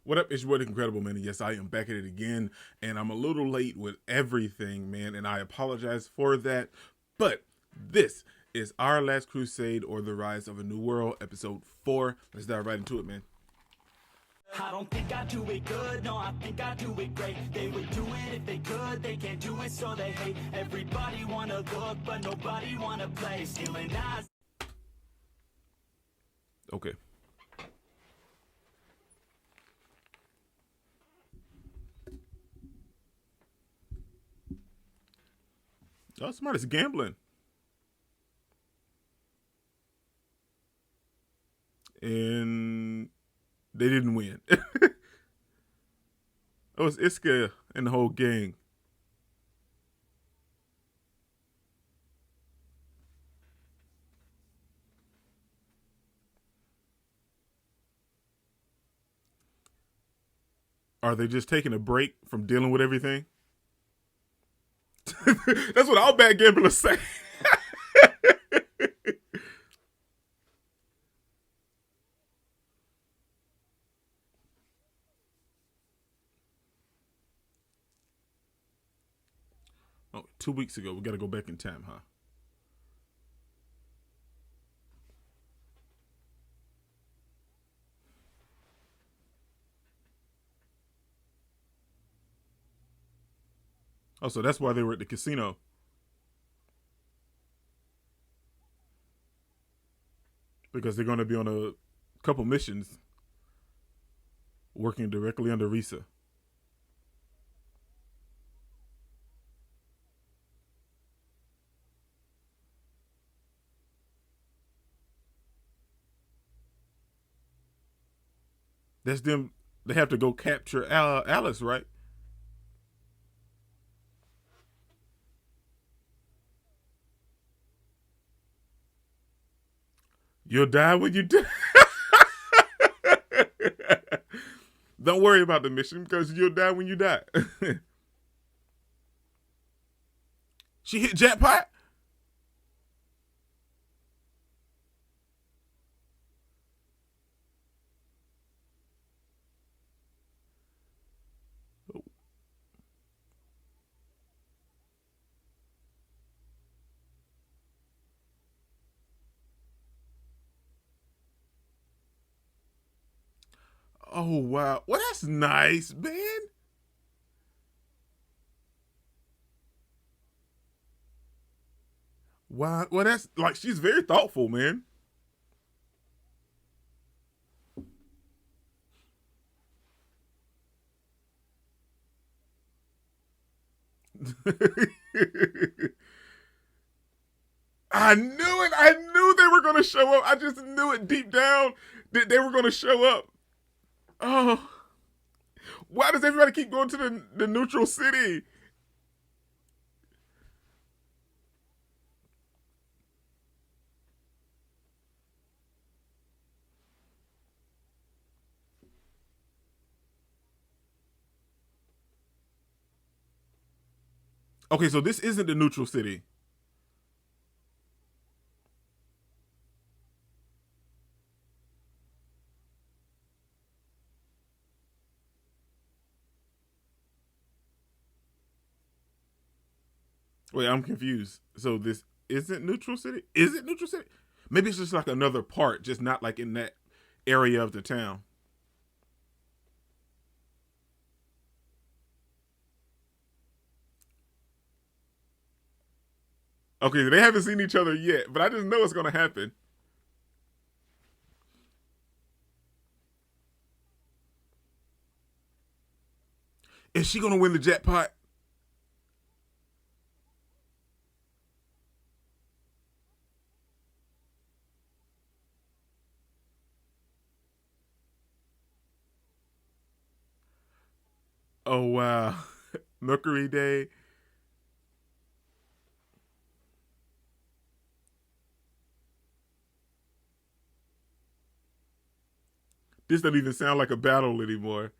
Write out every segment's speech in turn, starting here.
What up? It's your boy, the Incredible Man. And yes, I am back at it again, and I'm a little late with everything, man, and I apologize for that. But this is our last Crusade or the Rise of a New World, episode 4. Let's dive right into it, man. I don't think I do it good, no, I think I do it great. They would do it if they could, they can't do it, so they hate. Everybody wanna look, but nobody wanna play. Stealing eyes. Okay. Oh, somebody's gambling. And they didn't win. Oh, it's Iska and the whole gang. Are they just taking a break from dealing with everything? That's what all bad gamblers say. Oh, 2 weeks ago. We got to go back in time, huh? Oh, so that's why they were at the casino. Because they're going to be on a couple missions working directly under Risa. That's them. They have to go capture Alice, right? You'll die when you die. Don't worry about the mission because you'll die when you die. She hit jackpot? Oh, wow. Well, that's nice, man. Wow. Well, that's like, she's very thoughtful, man. I knew it. I knew they were going to show up. I just knew it deep down that they were going to show up. Oh, why does everybody keep going to the neutral city? Okay, so this isn't the neutral city. Wait, I'm confused. So this isn't neutral city? Is it neutral city? Maybe it's just like another part, just not like in that area of the town. Okay, they haven't seen each other yet, but I just know it's gonna happen. Is she gonna win the jackpot? Oh wow. Mercury Day. This doesn't even sound like a battle anymore.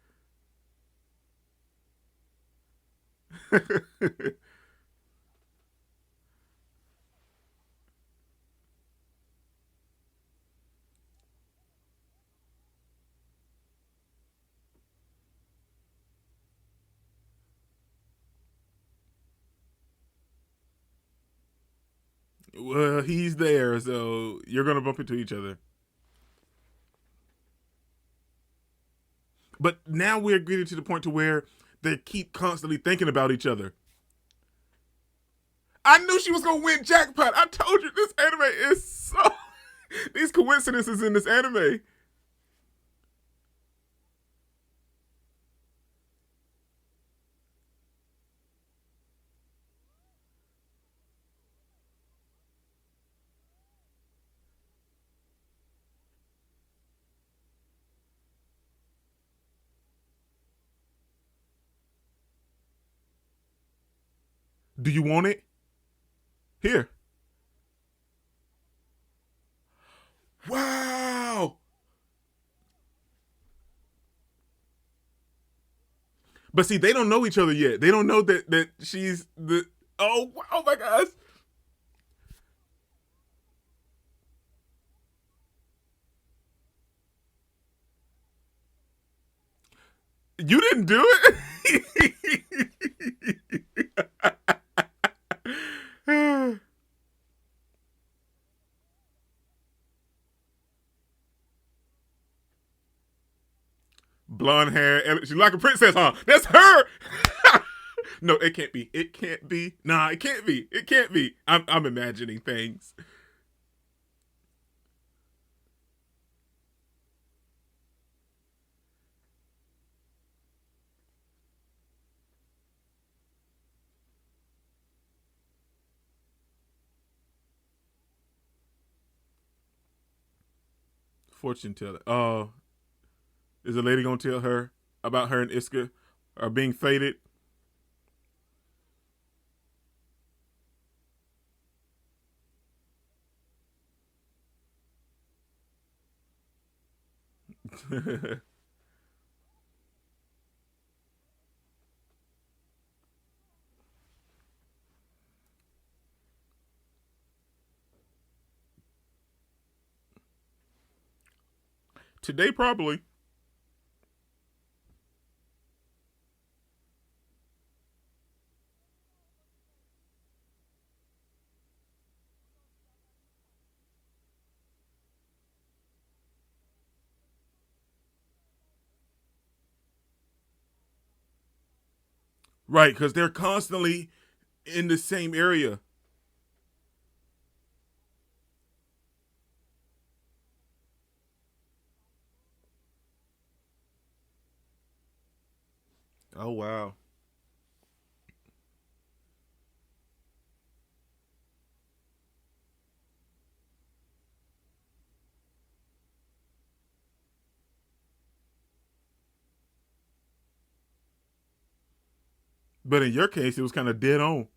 Well, he's there, so you're gonna bump into each other. But now we're getting to the point to where they keep constantly thinking about each other. I knew she was gonna win jackpot. I told you this anime is so these coincidences in this anime. Do you want it? Here. Wow. But see, they don't know each other yet. They don't know that she's the oh my gosh. You didn't do it. Blonde hair. She's like a princess, huh? That's her. No, it can't be. It can't be. Nah, it can't be. It can't be. I'm imagining things. Fortune teller. Oh, is the lady gonna tell her about her and Iska are being fated? Today, probably. Right, because they're constantly in the same area. Oh wow. But in your case, it was kind of dead on.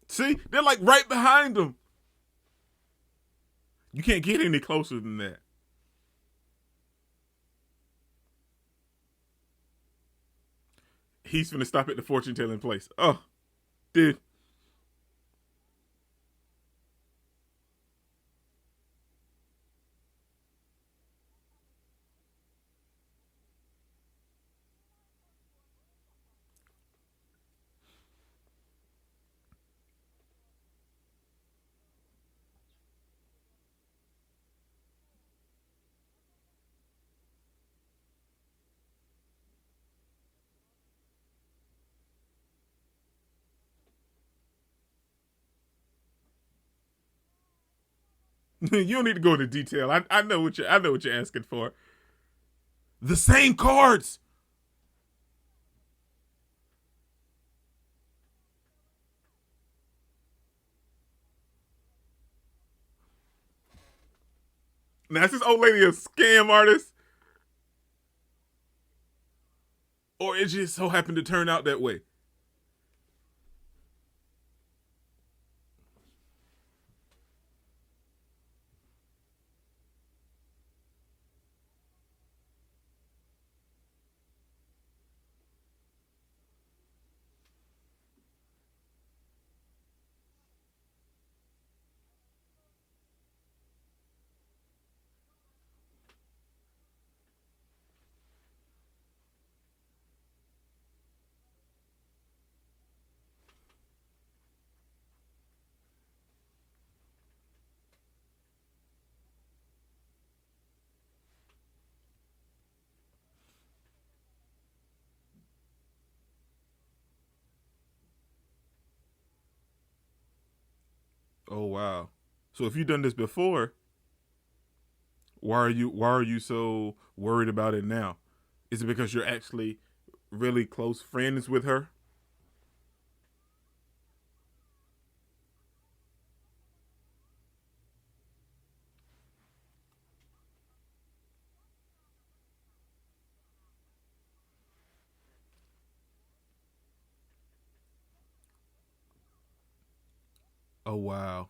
See, they're like right behind them. You can't get any closer than that. He's gonna stop at the fortune telling place. Oh, dude. You don't need to go into detail. I know what you're asking for. The same cards. Now is this old lady a scam artist, or it just so happened to turn out that way? Oh wow. So if you've done this before, why are you so worried about it now? Is it because you're actually really close friends with her? Oh wow.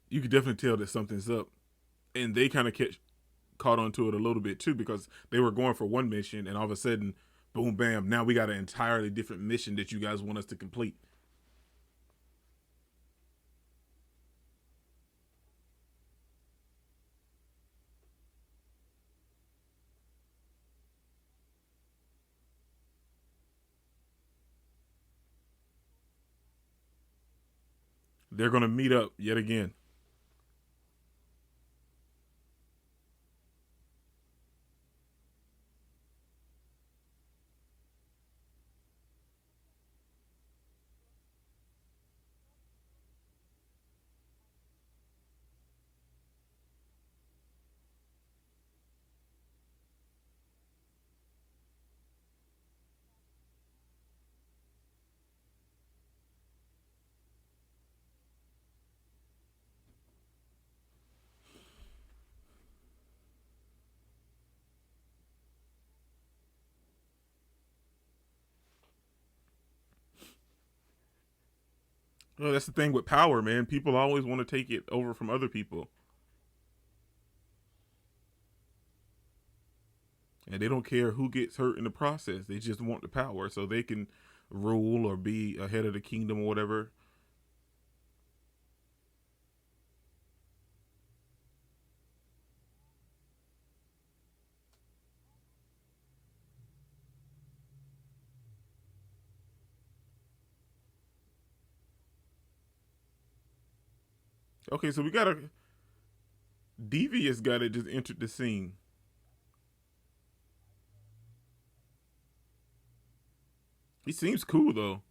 You could definitely tell that something's up, and they kind of catch caught onto it a little bit too because they were going for one mission, and all of a sudden, boom, bam! Now we got an entirely different mission that you guys want us to complete. They're gonna meet up yet again. Well, that's the thing with power, man. People always want to take it over from other people, and they don't care who gets hurt in the process. They just want the power so they can rule or be ahead of the kingdom or whatever. Okay, so we got a devious guy that just entered the scene. He seems cool though.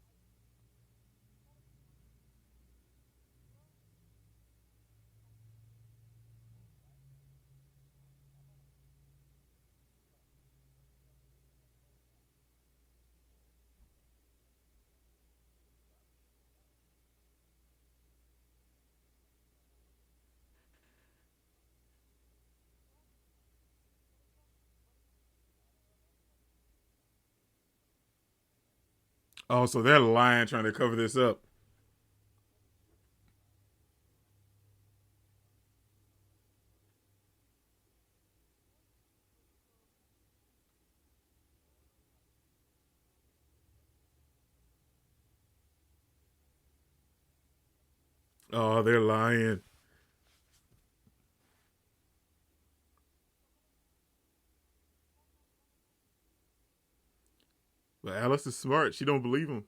Oh, so they're lying, trying to cover this up. Oh, they're lying. But Alice is smart. She don't believe him.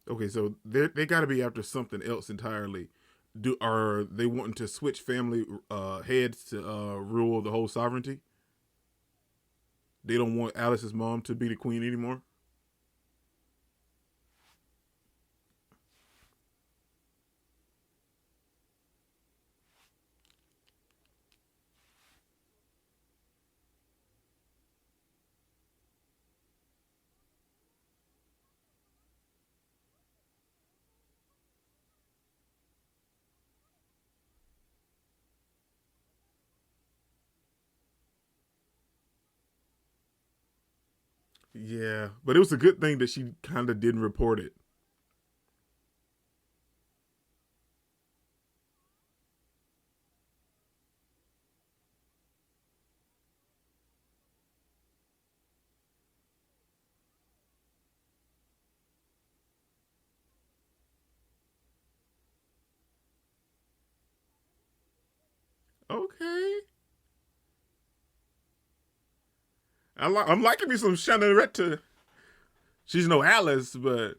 Okay, so they got to be after something else entirely. Do are they wanting to switch family heads to rule the whole sovereignty? They don't want Alice's mom to be the queen anymore. Yeah, but it was a good thing that she kind of didn't report it. Okay, I'm liking me some Shannon. She's no Alice, but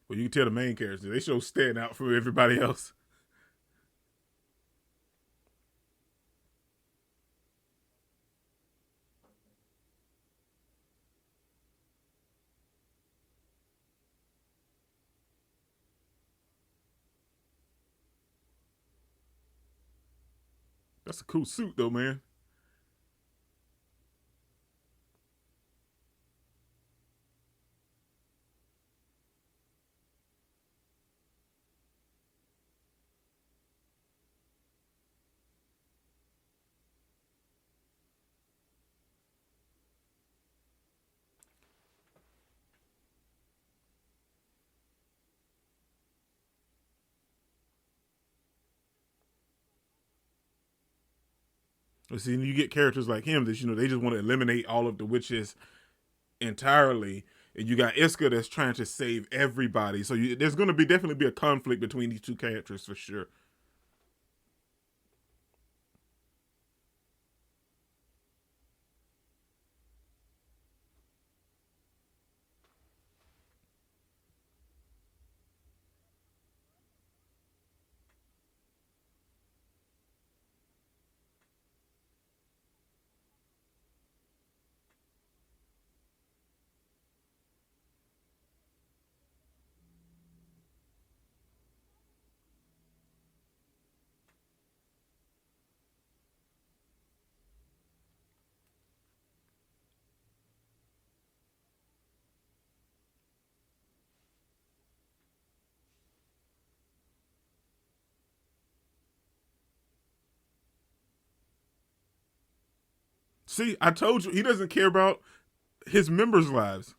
well, you can tell the main characters they show stand out from everybody else. That's a cool suit, though, man. But see, you get characters like him that they just want to eliminate all of the witches entirely, and you got Iska that's trying to save everybody. So there's going to be definitely be a conflict between these two characters for sure. See, I told you he doesn't care about his members' lives.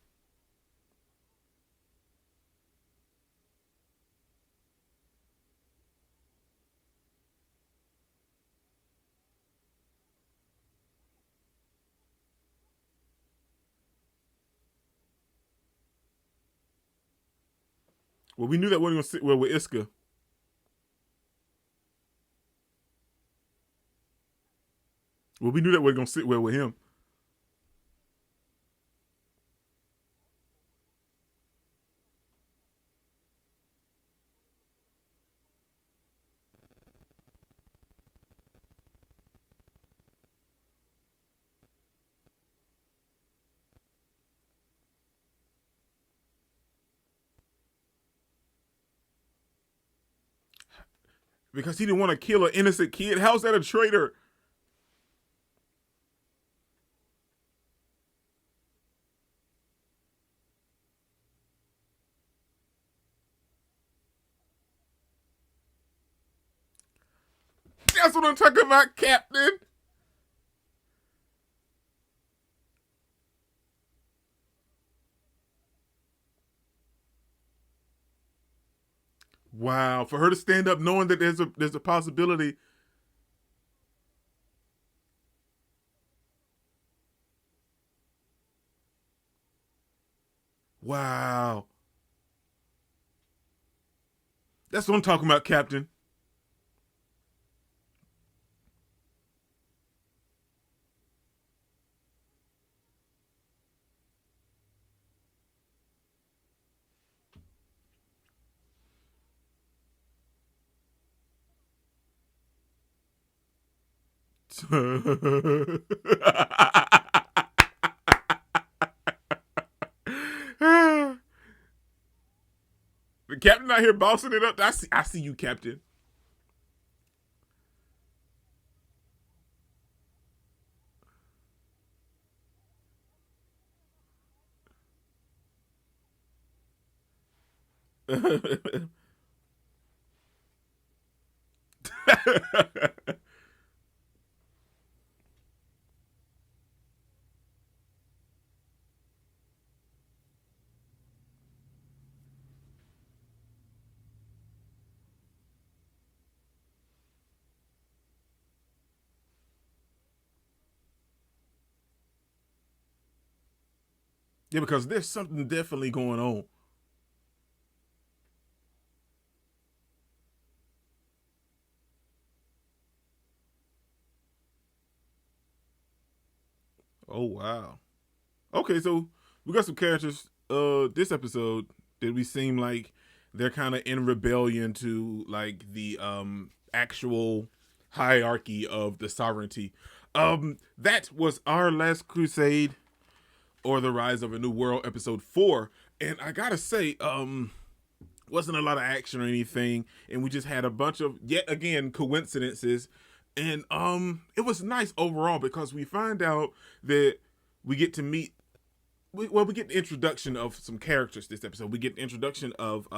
Well, we knew that wasn't going to sit well with Iska. Well, we knew that wasn't going to sit well with him. Because he didn't want to kill an innocent kid. How's that a traitor? That's what I'm talking about, Captain. Wow, for her to stand up knowing that there's a possibility. Wow. That's what I'm talking about, Captain. The captain out here bossing it up. I see you, Captain. Yeah, because there's something definitely going on. Oh wow. Okay, so we got some characters this episode that we seem like they're kind of in rebellion to like the actual hierarchy of the sovereignty. That was Our Last Crusade or The Rise of a New World episode 4, and I got to say wasn't a lot of action or anything, and we just had a bunch of yet again coincidences, and it was nice overall because we find out that we get to meet we get the introduction of some characters this episode. We get the introduction of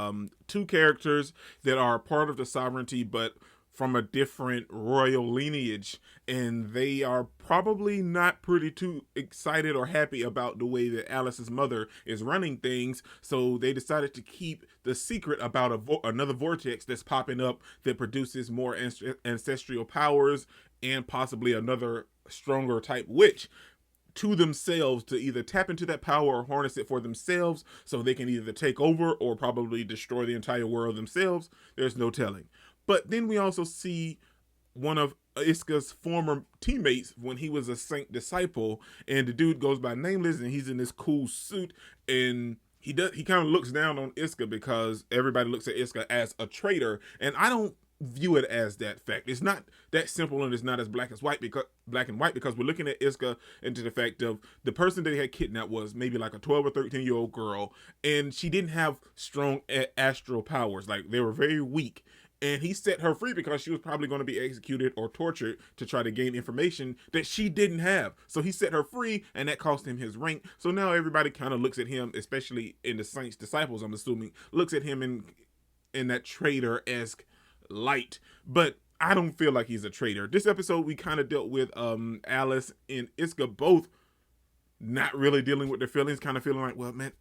two characters that are part of the sovereignty, but from a different royal lineage, and they are probably not pretty too excited or happy about the way that Alice's mother is running things. So they decided to keep the secret about another vortex that's popping up that produces more ancestral powers and possibly another stronger type witch to themselves, to either tap into that power or harness it for themselves so they can either take over or probably destroy the entire world themselves. There's no telling. But then we also see one of Iska's former teammates when he was a Saint disciple, and the dude goes by Nameless, and he's in this cool suit, and he kind of looks down on Iska because everybody looks at Iska as a traitor, and I don't view it as that fact. It's not that simple, and it's not as black and white because we're looking at Iska into the fact of the person that he had kidnapped was maybe like a 12 or 13-year-old girl, and she didn't have strong astral powers. Like, they were very weak. And he set her free because she was probably going to be executed or tortured to try to gain information that she didn't have. So he set her free, and that cost him his rank. So now everybody kind of looks at him, especially in the Saints disciples, I'm assuming, looks at him in that traitor-esque light. But I don't feel like he's a traitor. This episode, we kind of dealt with Alice and Iska both not really dealing with their feelings, kind of feeling like, well, man,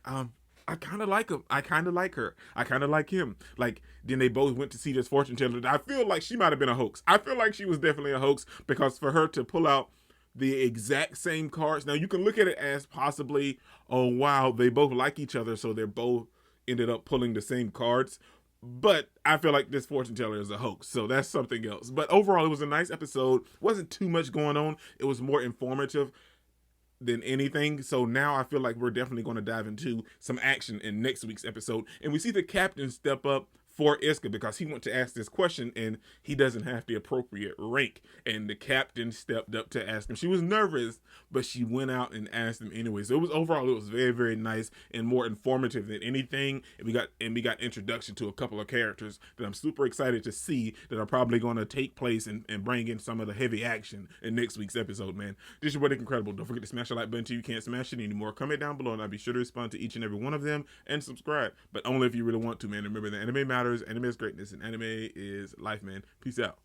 I kind of like him. I kind of like her. I kind of like him. Like, then they both went to see this fortune teller. I feel like she might have been a hoax. I feel like she was definitely a hoax because for her to pull out the exact same cards. Now, you can look at it as possibly, oh, wow, they both like each other, so they're both ended up pulling the same cards. But I feel like this fortune teller is a hoax, so that's something else. But overall, it was a nice episode. Wasn't too much going on. It was more informative than anything. So now I feel like we're definitely going to dive into some action in next week's episode. And we see the captain step up for Iska because he went to ask this question and he doesn't have the appropriate rank. And the captain stepped up to ask him. She was nervous, but she went out and asked him anyway. So it was very, very nice and more informative than anything. And we got introduction to a couple of characters that I'm super excited to see that are probably going to take place and bring in some of the heavy action in next week's episode, man. This is your boy, Incredible. Don't forget to smash the like button till you can't smash it anymore. Comment down below and I'll be sure to respond to each and every one of them and subscribe. But only if you really want to, man. Remember that anime matters, anime is greatness, and anime is life, man. Peace out.